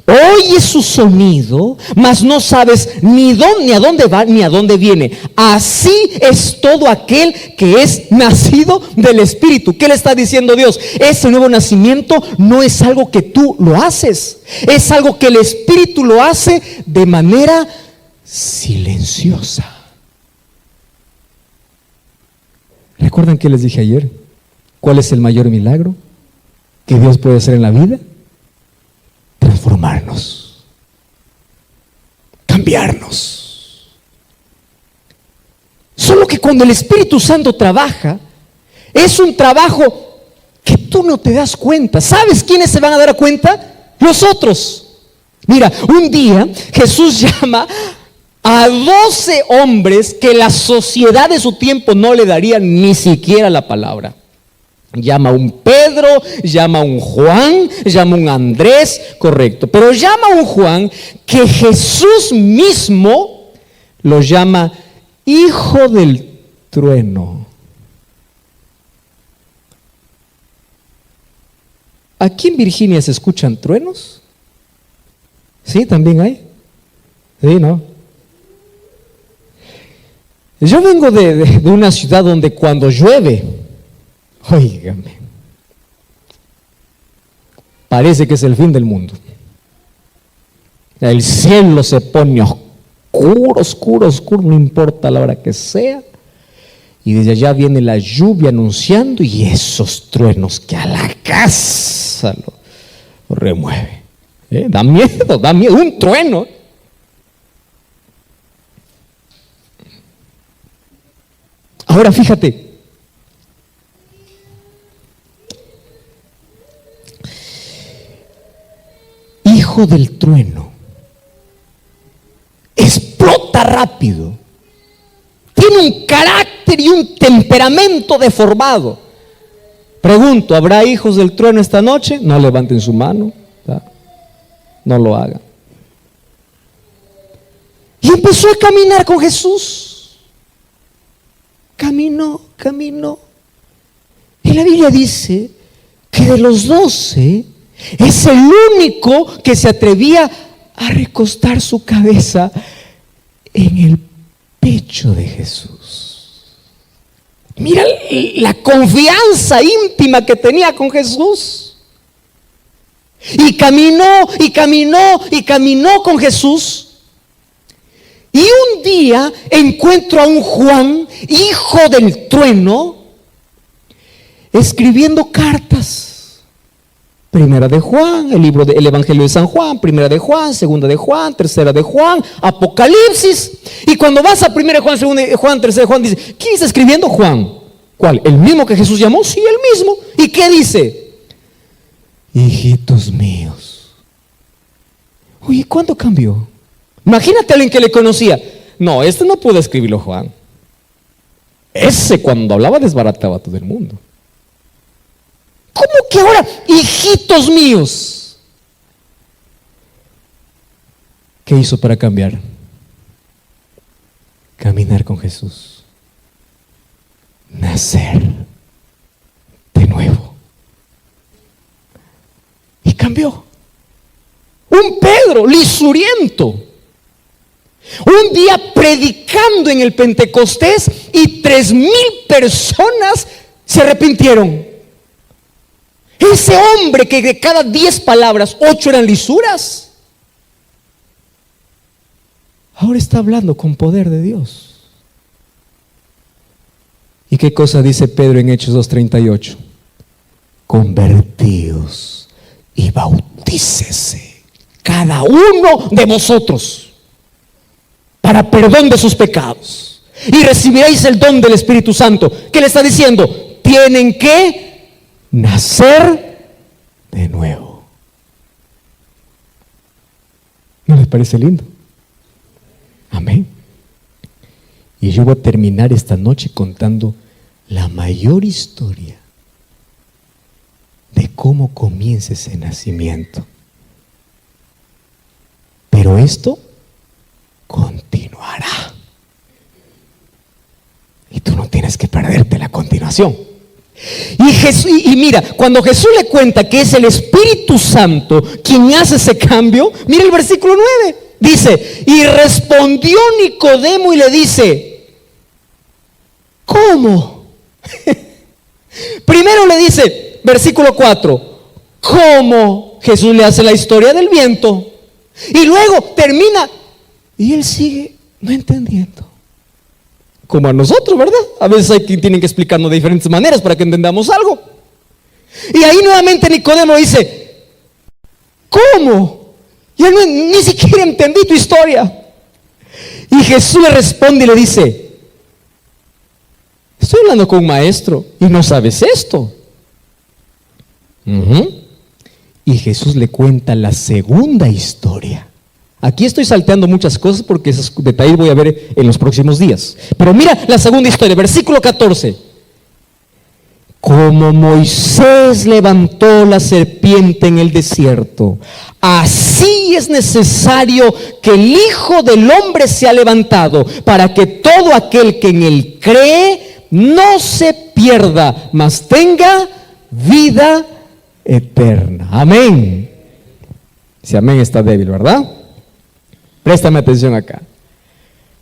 oyes su sonido, mas no sabes ni a dónde va ni a dónde viene. Así es todo aquel que es nacido del Espíritu. ¿Qué le está diciendo Dios? Ese nuevo nacimiento no es algo que tú lo haces, es algo que el Espíritu lo hace de manera silenciosa. ¿Recuerdan que les dije ayer? ¿Cuál es el mayor milagro que Dios puede hacer en la vida? Transformarnos, cambiarnos. Solo que cuando el Espíritu Santo trabaja, es un trabajo que tú no te das cuenta. ¿Sabes quiénes se van a dar cuenta? Los otros. Mira, un día Jesús llama a 12 hombres que la sociedad de su tiempo no le daría ni siquiera la palabra. Llama a un Pedro, llama a un Juan, llama a un Andrés, correcto. Pero llama a un Juan que Jesús mismo lo llama hijo del trueno. ¿Aquí en Virginia se escuchan truenos? Sí, también hay. Sí, ¿no? Yo vengo de una ciudad donde cuando llueve, óigame, parece que es el fin del mundo. El cielo se pone oscuro, oscuro, oscuro, no importa la hora que sea. Y desde allá viene la lluvia anunciando y esos truenos que a la casa lo remueve. Da miedo, un trueno. Ahora fíjate, hijo del trueno, explota rápido, tiene un carácter y un temperamento deformado. Pregunto, ¿habrá hijos del trueno esta noche? No levanten su mano, no lo hagan. Y empezó a caminar con Jesús. Caminó. Y la Biblia dice que de los 12 es el único que se atrevía a recostar su cabeza en el pecho de Jesús. Mira la confianza íntima que tenía con Jesús. Y caminó con Jesús. Y un día encuentro a un Juan, hijo del trueno, escribiendo cartas. Primera de Juan, el Evangelio de San Juan, primera de Juan, segunda de Juan, tercera de Juan, Apocalipsis. Y cuando vas a primera de Juan, segunda de Juan, tercera de Juan, dice, ¿quién está escribiendo? Juan. ¿Cuál? ¿El mismo que Jesús llamó? Sí, el mismo. ¿Y qué dice? Hijitos míos. Oye, ¿cuándo cambió? Imagínate a alguien que le conocía. No, este no pudo escribirlo Juan. Ese cuando hablaba desbarataba a todo el mundo. ¿Cómo que ahora, hijitos míos? ¿qué hizo para cambiar? Caminar con Jesús. Nacer de nuevo. Y cambió. Un Pedro lisuriento, un día predicando en el Pentecostés, y 3,000 personas se arrepintieron. Ese hombre que de cada 10 palabras, 8 eran lisuras, ahora está hablando con poder de Dios. ¿Y qué cosa dice Pedro en Hechos 2:38? Convertíos y bautícese cada uno de vosotros para perdón de sus pecados, y recibiréis el don del Espíritu Santo. ¿Qué le está diciendo? Tienen que nacer de nuevo. ¿No les parece lindo? Amén. Y yo voy a terminar esta noche contando la mayor historia de cómo comienza ese nacimiento. Pero esto continuará. Y tú no tienes que perderte la continuación. Y mira, cuando Jesús le cuenta que es el Espíritu Santo quien hace ese cambio, mira el versículo 9. Dice, y respondió Nicodemo y le dice, ¿cómo? Primero le dice, versículo 4, ¿cómo? Jesús le hace la historia del viento. Y luego termina, y él sigue no entendiendo. Como a nosotros, ¿verdad? A veces hay quien tienen que explicarnos de diferentes maneras para que entendamos algo. Y ahí nuevamente Nicodemo dice, ¿cómo? Yo ni siquiera entendí tu historia. Y Jesús le responde y le dice, estoy hablando con un maestro y no sabes esto. Y Jesús le cuenta la segunda historia. Aquí estoy salteando muchas cosas porque esos detalles voy a ver en los próximos días. Pero mira la segunda historia, versículo 14. Como Moisés levantó la serpiente en el desierto, así es necesario que el Hijo del Hombre sea levantado, para que todo aquel que en él cree no se pierda, mas tenga vida eterna. Amén. Si amén está débil, ¿verdad? Préstame atención acá.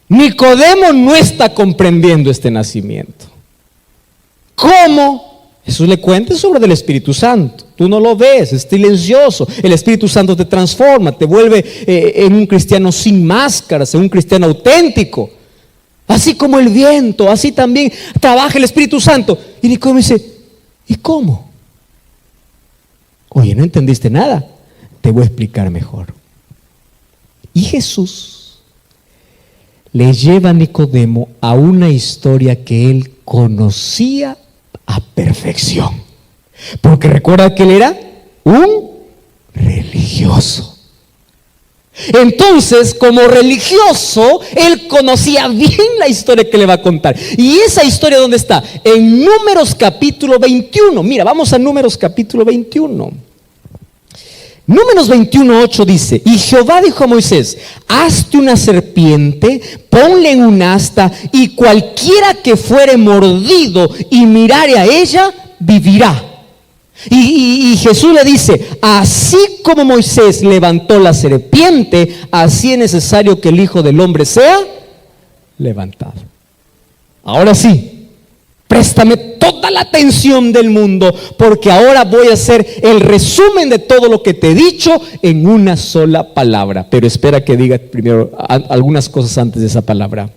Nicodemo no está comprendiendo este nacimiento. ¿Cómo? Jesús le cuenta sobre el Espíritu Santo. Tú no lo ves, es silencioso. El Espíritu Santo te transforma, te vuelve en un cristiano sin máscaras, en un cristiano auténtico. Así como el viento, así también trabaja el Espíritu Santo. Y Nicodemo dice, ¿y cómo? Oye, no entendiste nada. Te voy a explicar mejor. Y Jesús le lleva a Nicodemo a una historia que él conocía a perfección. Porque recuerda que él era un religioso. Entonces, como religioso, él conocía bien la historia que le va a contar. ¿Y esa historia dónde está? En Números capítulo 21. Mira, vamos a Números capítulo 21. Números 21:8 dice, y Jehová dijo a Moisés, hazte una serpiente, ponle en un asta, y cualquiera que fuere mordido y mirare a ella, vivirá. Y Jesús le dice, así como Moisés levantó la serpiente, así es necesario que el Hijo del Hombre sea levantado. Ahora sí, préstame toda la atención del mundo, porque ahora voy a hacer el resumen de todo lo que te he dicho en una sola palabra. Pero espera que diga primero algunas cosas antes de esa palabra.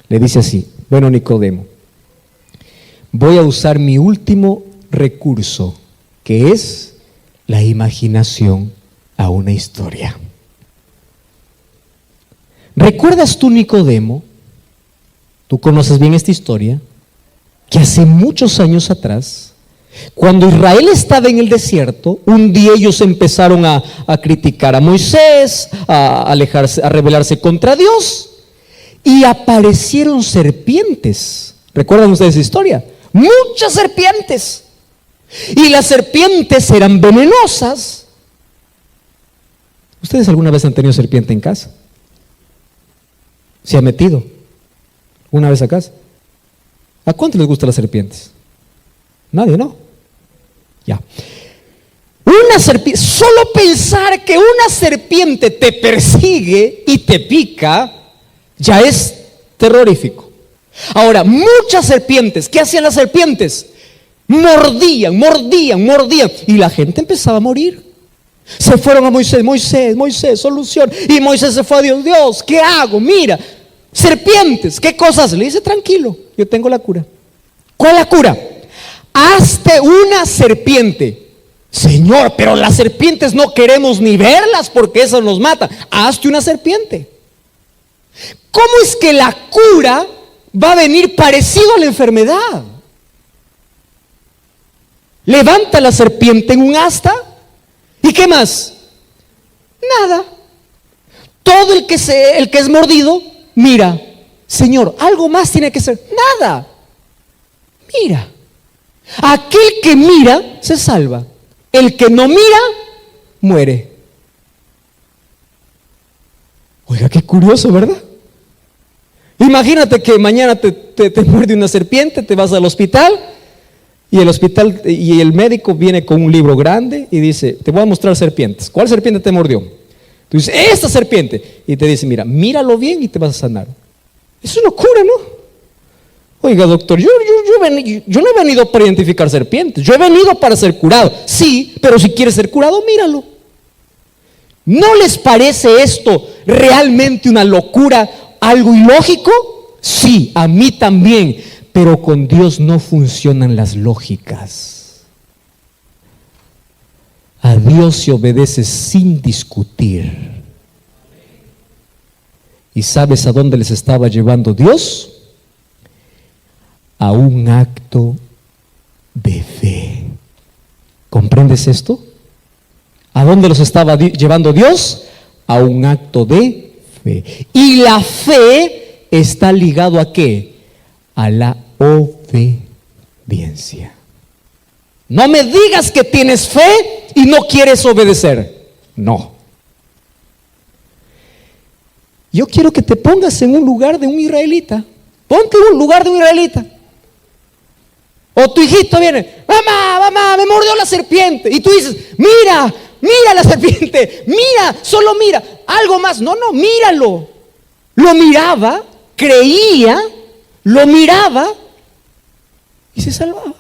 Le dice así, bueno, Nicodemo, voy a usar mi último recurso, que es la imaginación a una historia. ¿Recuerdas tú, Nicodemo? Tú conoces bien esta historia, que hace muchos años atrás, cuando Israel estaba en el desierto, un día ellos empezaron a criticar a Moisés, a alejarse, a rebelarse contra Dios, y aparecieron serpientes. ¿Recuerdan ustedes esa historia? Muchas serpientes. Y las serpientes eran venenosas. ¿Ustedes alguna vez han tenido serpiente en casa? ¿Se ha metido una vez a casa? ¿A cuánto les gustan las serpientes? Nadie, ¿no? Ya. Una serpiente, solo pensar que una serpiente te persigue y te pica, ya es terrorífico. Ahora, muchas serpientes, ¿qué hacían las serpientes? Mordían, y la gente empezaba a morir. Se fueron a Moisés, solución. Y Moisés se fue a Dios, Dios, ¿qué hago? Mira, serpientes, ¿qué cosas? Le dice, tranquilo, yo tengo la cura. ¿Cuál es la cura? Hazte una serpiente. Señor, pero las serpientes no queremos ni verlas porque eso nos mata. Hazte una serpiente. ¿Cómo es que la cura va a venir parecido a la enfermedad? Levanta la serpiente en un asta. ¿Y qué más? Nada. Todo el que es mordido, mira, Señor, algo más tiene que ser. Nada. Mira. Aquel que mira se salva. El que no mira, muere. Oiga, qué curioso, ¿verdad? Imagínate que mañana te muerde una serpiente, te vas al hospital y el médico viene con un libro grande y dice, te voy a mostrar serpientes. ¿Cuál serpiente te mordió? Tú dices, esta serpiente. Y te dice, míralo bien y te vas a sanar. Es una locura, ¿no? Oiga, doctor, yo no he venido para identificar serpientes, yo he venido para ser curado. Sí, pero si quieres ser curado, míralo. ¿No les parece esto realmente una locura, algo ilógico? Sí, a mí también, pero con Dios no funcionan las lógicas. A Dios se obedece sin discutir. ¿Y sabes a dónde les estaba llevando Dios? A un acto de fe. ¿Comprendes esto? ¿A dónde los estaba llevando Dios? A un acto de fe. Y la fe está ligado ¿a qué? A la obediencia. No me digas que tienes fe y no quieres obedecer. No. Yo quiero que te pongas en un lugar de un israelita. Ponte en un lugar de un israelita. O tu hijito viene, mamá, me mordió la serpiente. Y tú dices, mira la serpiente, solo mira. Algo más, no, míralo. Lo miraba, creía, lo miraba y se salvaba.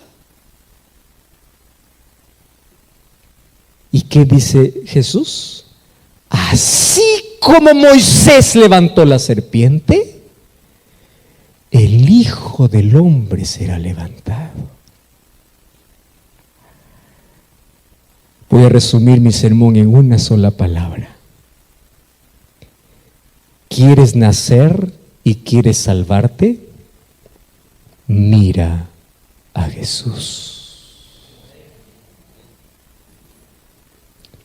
¿Y qué dice Jesús? Así como Moisés levantó la serpiente, el Hijo del Hombre será levantado. Voy a resumir mi sermón en una sola palabra. ¿Quieres nacer y quieres salvarte? Mira a Jesús.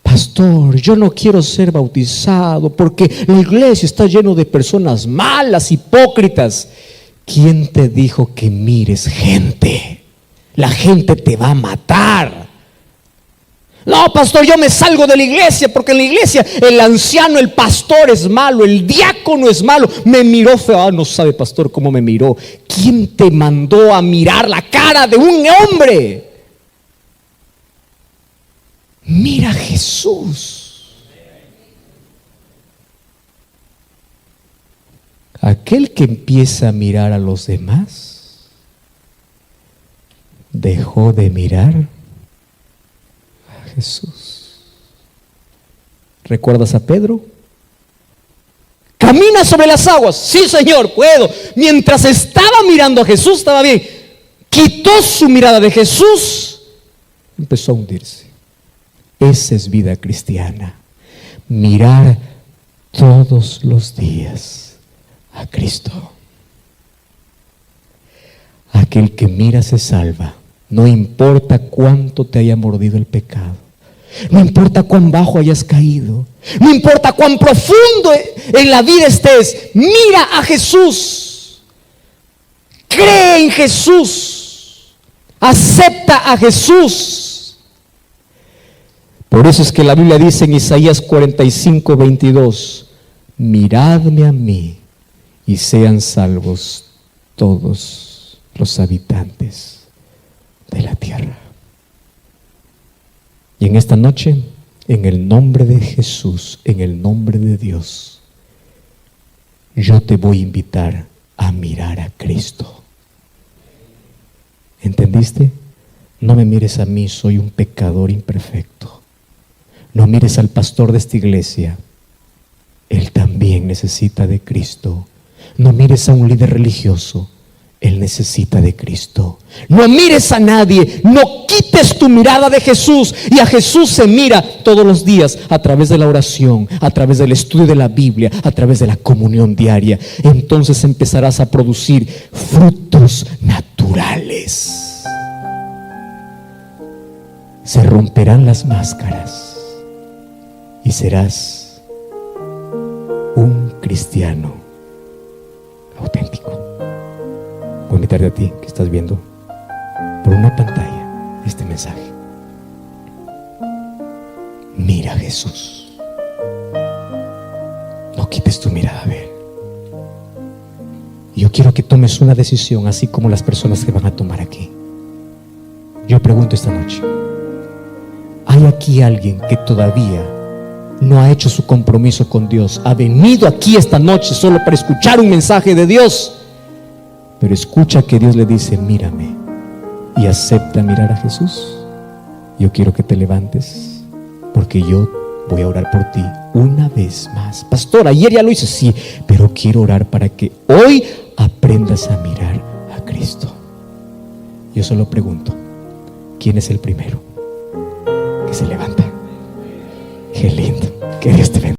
Pastor, yo no quiero ser bautizado porque la iglesia está lleno de personas malas, hipócritas. ¿Quién te dijo que mires gente? La gente te va a matar. No, pastor, yo me salgo de la iglesia porque en la iglesia el anciano, el pastor es malo, el diácono es malo. Me miró feo. No sabe, pastor, cómo me miró. ¿Quién te mandó a mirar la cara de un hombre? Mira a Jesús. Aquel que empieza a mirar a los demás dejó de mirar a Jesús. ¿Recuerdas a Pedro? ¿Camina sobre las aguas? Sí, Señor, puedo. Mientras estaba mirando a Jesús, estaba bien. Quitó su mirada de Jesús, empezó a hundirse. Esa es vida cristiana. Mirar todos los días a Cristo. Aquel que mira se salva. No importa cuánto te haya mordido el pecado. No importa cuán bajo hayas caído. No importa cuán profundo en la vida estés. Mira a Jesús. Cree en Jesús. Acepta a Jesús. Por eso es que la Biblia dice en Isaías 45:22, miradme a mí y sean salvos todos los habitantes de la tierra. Y en esta noche, en el nombre de Jesús, en el nombre de Dios, yo te voy a invitar a mirar a Cristo. ¿Entendiste? No me mires a mí, soy un pecador imperfecto. No mires al pastor de esta iglesia, él también necesita de Cristo. No mires a un líder religioso, él necesita de Cristo. No mires a nadie, no quites tu mirada de Jesús. Y a Jesús se mira todos los días a través de la oración, a través del estudio de la Biblia, a través de la comunión diaria. Entonces empezarás a producir frutos naturales. Se romperán las máscaras y serás un cristiano auténtico. Voy a invitarte a ti que estás viendo por una pantalla este mensaje. Mira a Jesús. No quites tu mirada a ver. Yo quiero que tomes una decisión, así como las personas que van a tomar aquí. Yo pregunto esta noche, ¿hay aquí alguien que todavía no ha hecho su compromiso con Dios? Ha venido aquí esta noche solo para escuchar un mensaje de Dios, pero escucha que Dios le dice, mírame, y acepta mirar a Jesús. Yo quiero que te levantes, porque yo voy a orar por ti una vez más. Pastor, ayer ya lo hice, sí, pero quiero orar para que hoy aprendas a mirar a Cristo. Yo solo pregunto, ¿quién es el primero que se levanta? Qué lindo, que Dios te bendiga.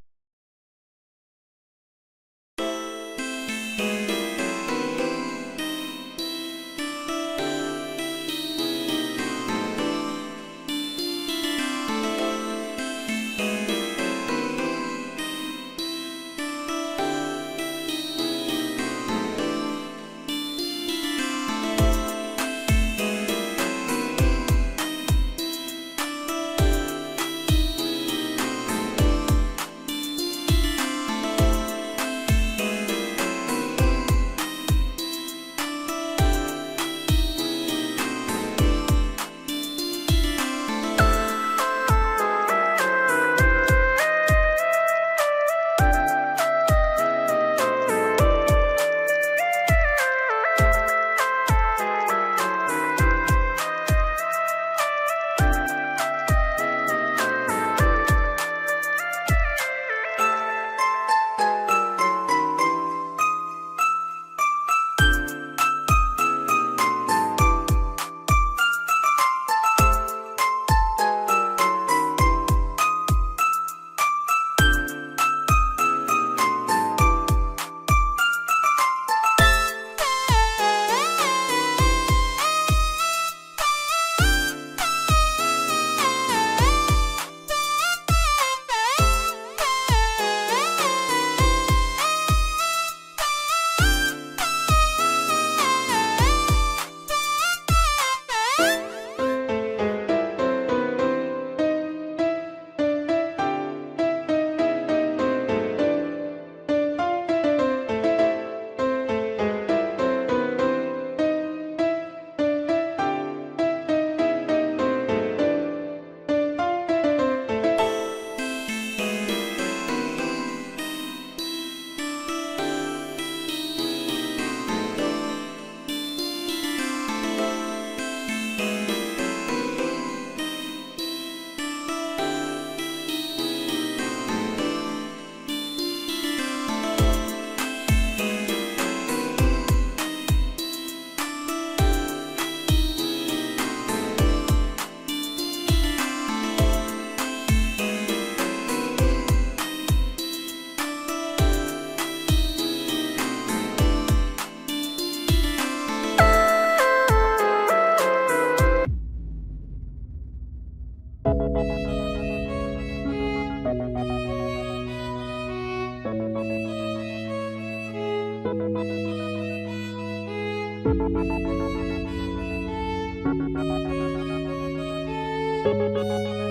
Thank you.